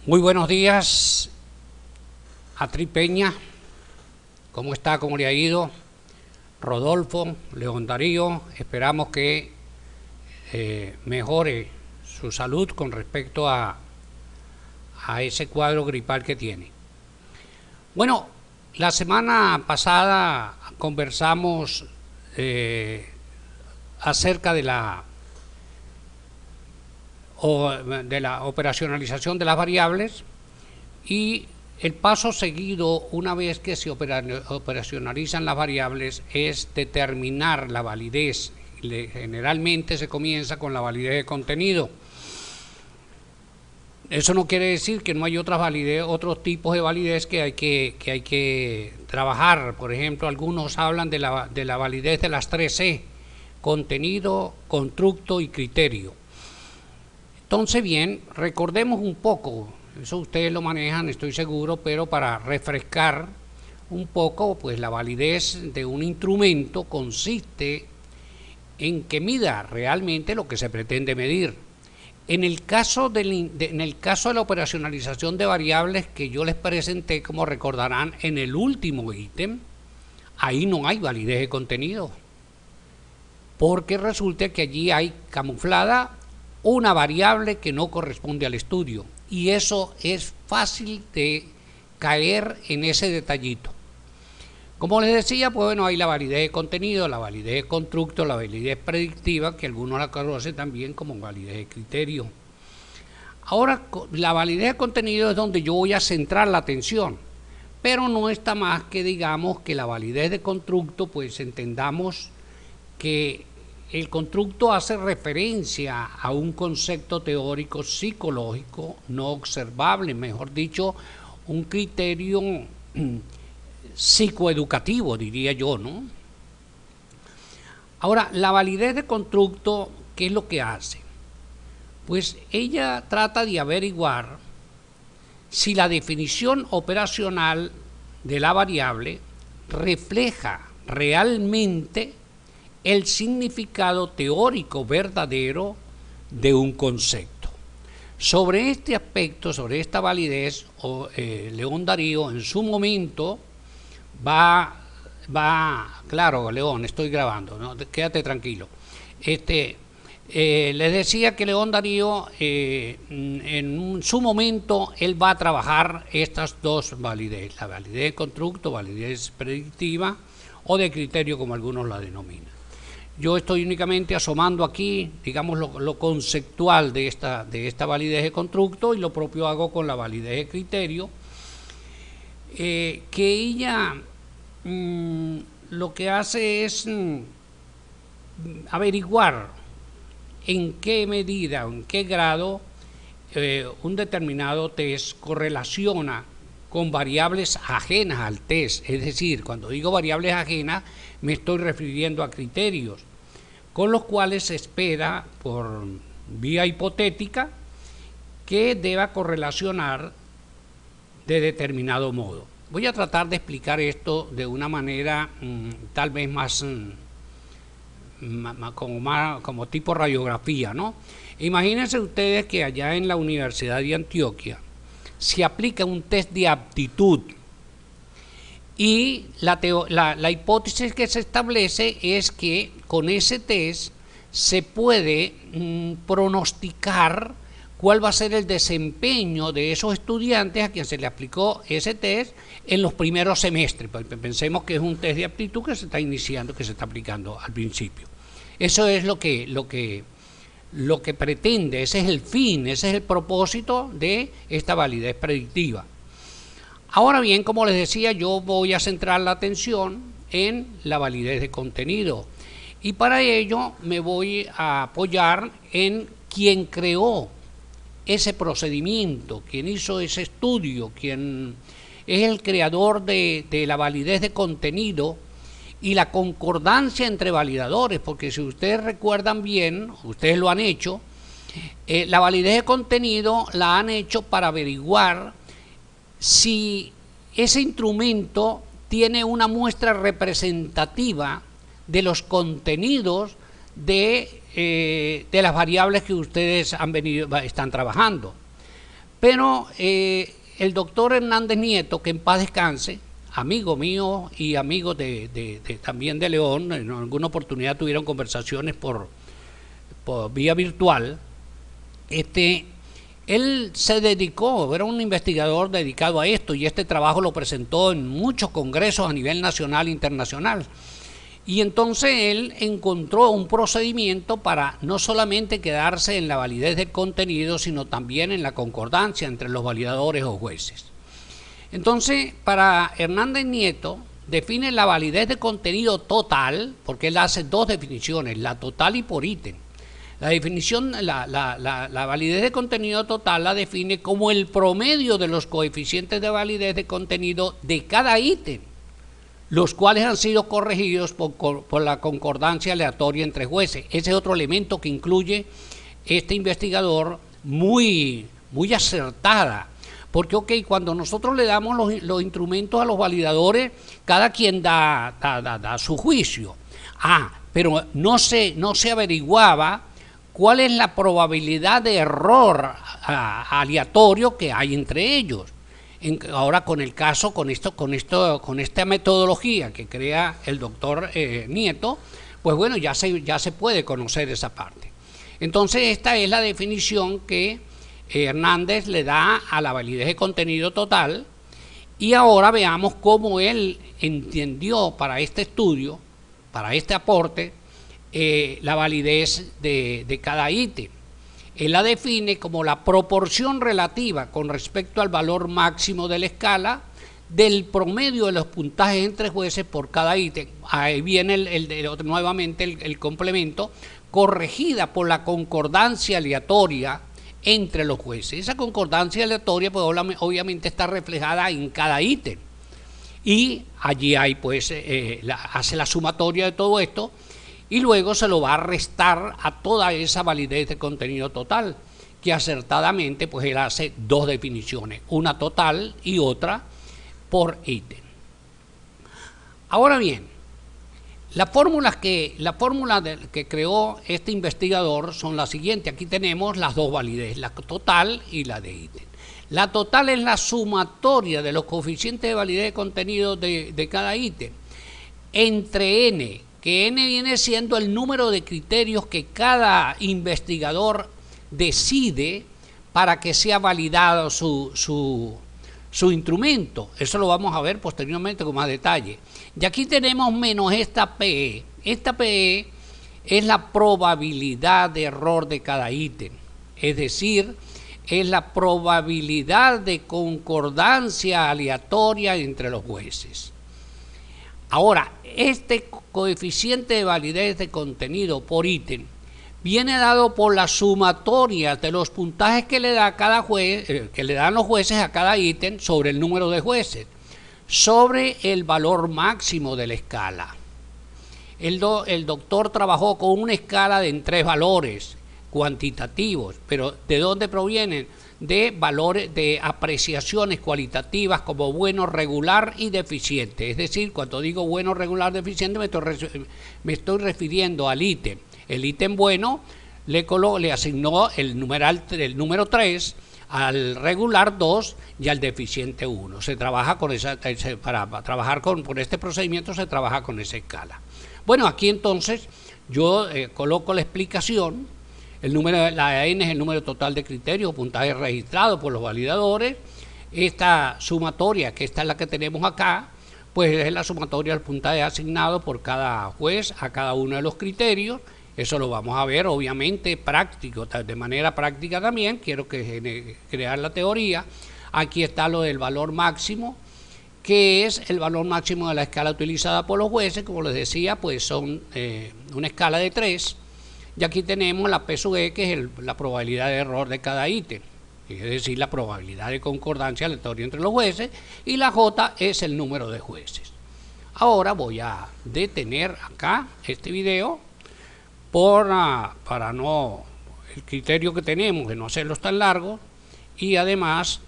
Muy buenos días a Tri Peña. ¿Cómo está? ¿Cómo le ha ido? Rodolfo, León Darío, esperamos que mejore su salud con respecto a ese cuadro gripal que tiene. Bueno, la semana pasada conversamos acerca de la operacionalización de las variables y el paso seguido, una vez que se operacionalizan las variables, es determinar la validez. Generalmente se comienza con la validez de contenido. Eso no quiere decir que no hay otras validez, otros tipos de validez que hay que trabajar. Por ejemplo, algunos hablan de la validez de las 3C: contenido, constructo y criterio. Entonces, bien, recordemos un poco, eso ustedes lo manejan, estoy seguro, pero para refrescar un poco, pues la validez de un instrumento consiste en que mida realmente lo que se pretende medir. En el caso de la operacionalización de variables que yo les presenté, como recordarán, en el último ítem, ahí no hay validez de contenido, porque resulta que allí hay camuflada una variable que no corresponde al estudio, y eso es fácil de caer en ese detallito. Como les decía, pues bueno, hay la validez de contenido, la validez de constructo, la validez predictiva, que algunos la conocen también como validez de criterio. Ahora, la validez de contenido es donde yo voy a centrar la atención, pero no está más que, digamos, que la validez de constructo, pues entendamos que el constructo hace referencia a un concepto teórico psicológico no observable, mejor dicho, un criterio psicoeducativo, diría yo, ¿no? Ahora, la validez de constructo, ¿qué es lo que hace? Pues ella trata de averiguar si la definición operacional de la variable refleja realmente el significado teórico verdadero de un concepto. Sobre este aspecto, sobre esta validez, León Darío en su momento claro, León, estoy grabando, ¿no? Quédate tranquilo. Les decía que León Darío en su momento él va a trabajar estas dos validez, la validez de constructo, validez predictiva o de criterio, como algunos la denominan. Yo estoy únicamente asomando aquí, digamos, lo conceptual de esta validez de constructo, y lo propio hago con la validez de criterio, que ella lo que hace es averiguar en qué medida, en qué grado un determinado test correlaciona con variables ajenas al test. Es decir, cuando digo variables ajenas, me estoy refiriendo a criterios con los cuales se espera, por vía hipotética, que deba correlacionar de determinado modo. Voy a tratar de explicar esto de una manera tal vez más como tipo radiografía, ¿no? Imagínense ustedes que allá en la Universidad de Antioquia se aplica un test de aptitud, y la hipótesis que se establece es que con ese test se puede pronosticar cuál va a ser el desempeño de esos estudiantes a quien se le aplicó ese test en los primeros semestres. Pensemos que es un test de aptitud que se está iniciando, que se está aplicando al principio. Eso es lo que pretende, ese es el fin, ese es el propósito de esta validez predictiva. Ahora bien, como les decía, yo voy a centrar la atención en la validez de contenido, y para ello me voy a apoyar en quien creó ese procedimiento, quien hizo ese estudio, quien es el creador de la validez de contenido y la concordancia entre validadores, porque si ustedes recuerdan bien, ustedes lo han hecho, la validez de contenido la han hecho para averiguar si ese instrumento tiene una muestra representativa de los contenidos de las variables que ustedes están trabajando. Pero el doctor Hernández Nieto, que en paz descanse, amigo mío y amigo también de León, en alguna oportunidad tuvieron conversaciones por vía virtual, él se dedicó, era un investigador dedicado a esto, y este trabajo lo presentó en muchos congresos a nivel nacional e internacional. Y entonces él encontró un procedimiento para no solamente quedarse en la validez del contenido, sino también en la concordancia entre los validadores o jueces. Entonces, para Hernández Nieto, define la validez de contenido total, porque él hace dos definiciones, la total y por ítem. La definición, la validez de contenido total la define como el promedio de los coeficientes de validez de contenido de cada ítem, los cuales han sido corregidos por la concordancia aleatoria entre jueces. Ese es otro elemento que incluye este investigador muy acertada. Porque, cuando nosotros le damos los instrumentos a los validadores, cada quien da su juicio. Pero no se averiguaba cuál es la probabilidad de error aleatorio que hay entre ellos. Ahora con el caso, con esta metodología que crea el doctor Nieto, pues bueno, ya se puede conocer esa parte. Entonces esta es la definición que Hernández le da a la validez de contenido total, y ahora veamos cómo él entendió para este estudio, para este aporte, la validez de cada ítem. Él la define como la proporción relativa con respecto al valor máximo de la escala del promedio de los puntajes entre jueces por cada ítem. Ahí viene nuevamente el complemento, corregida por la concordancia aleatoria entre los jueces. Esa concordancia aleatoria pues obviamente está reflejada en cada ítem, y allí hay pues hace la sumatoria de todo esto, y luego se lo va a restar a toda esa validez de contenido total, que acertadamente pues él hace dos definiciones, una total y otra por ítem. Ahora bien, las fórmulas que creó este investigador son las siguientes. Aquí tenemos las dos validez, la total y la de ítem. La total es la sumatoria de los coeficientes de validez de contenido de cada ítem entre n, que n viene siendo el número de criterios que cada investigador decide para que sea validado su instrumento. Eso lo vamos a ver posteriormente con más detalle. Y aquí tenemos menos esta PE. Esta PE es la probabilidad de error de cada ítem, es decir, es la probabilidad de concordancia aleatoria entre los jueces. Ahora, este coeficiente de validez de contenido por ítem viene dado por la sumatoria de los puntajes que le da cada juez, que le dan los jueces a cada ítem sobre el número de jueces, sobre el valor máximo de la escala. El doctor trabajó con una escala en 3 valores cuantitativos, pero ¿de dónde provienen? De valores, de apreciaciones cualitativas como bueno, regular y deficiente. Es decir, cuando digo bueno, regular, deficiente, me estoy refiriendo al ítem. El ítem bueno le asignó el número 3, al regular 2 y al deficiente 1. Se trabaja con para trabajar por este procedimiento se trabaja con esa escala. Bueno, aquí entonces yo coloco la explicación. La N es el número total de criterios o puntajes registrados por los validadores. Esta sumatoria, que esta es la que tenemos acá, pues es la sumatoria del puntaje asignado por cada juez a cada uno de los criterios. Eso lo vamos a ver obviamente práctico, de manera práctica también. Quiero crear la teoría. Aquí está lo del valor máximo, que es el valor máximo de la escala utilizada por los jueces. Como les decía, pues son una escala de 3. Y aquí tenemos la P sub E, que es la probabilidad de error de cada ítem, es decir, la probabilidad de concordancia aleatoria entre los jueces, y la J es el número de jueces. Ahora voy a detener acá este video para no, el criterio que tenemos de no hacerlos tan largos, y además